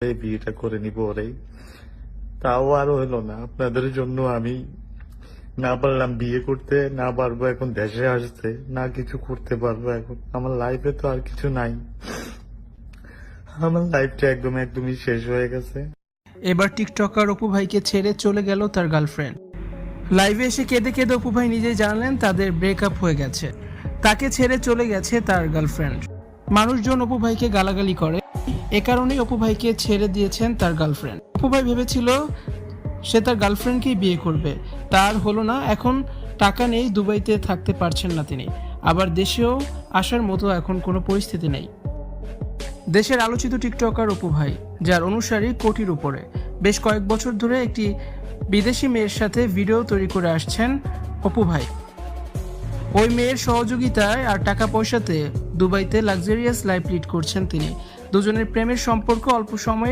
এই বিয়েটা করে নিব ওরেই, তাও আর হইলো না। আপনাদের জন্য আমি না পারলাম বিয়ে করতে, না পারবো এখন দেশে আসতে, না কিছু করতে পারবো। এখন আমার লাইফে তো আর কিছু নাই, আমার লাইফটা একদমই শেষ হয়ে গেছে। এবার টিকটকার অপু ভাইকে ছেড়ে চলে গেল তার গার্লফ্রেন্ড। লাইভে এসে কেঁদে কেঁদে অপু ভাই নিজেই জানালেন তাদের ব্রেকআপ হয়ে গেছে, তাকে ছেড়ে চলে গেছে তার গার্লফ্রেন্ড। মানুষজন অপু ভাইকে গালাগালি করে, এ কারণেই অপু ভাইকে ছেড়ে দিয়েছেন তার গার্লফ্রেন্ড। অপু ভাই ভেবেছিল সে তার গার্লফ্রেন্ডকেই বিয়ে করবে, তার হলো না। এখন টাকা নেই, দুবাইতে থাকতে পারছেন না তিনি, আবার দেশেও আসার মতো এখন কোনো পরিস্থিতি নেই। দেশের আলোচিত টিকটকার অপু ভাই, যার অনুসারী কোটির উপরে, বেশ কয়েক বছর ধরে একটি বিদেশি মেয়ের সাথে ভিডিও তৈরি করে আসছেন অপু ভাই। ওই মেয়ের সহযোগিতায় আর টাকা পয়সাতে দুবাইতে লাক্সারিয়াস লাইফ লিড করছেন তিনি। দুজনের প্রেমের সম্পর্ক অল্প সময়ে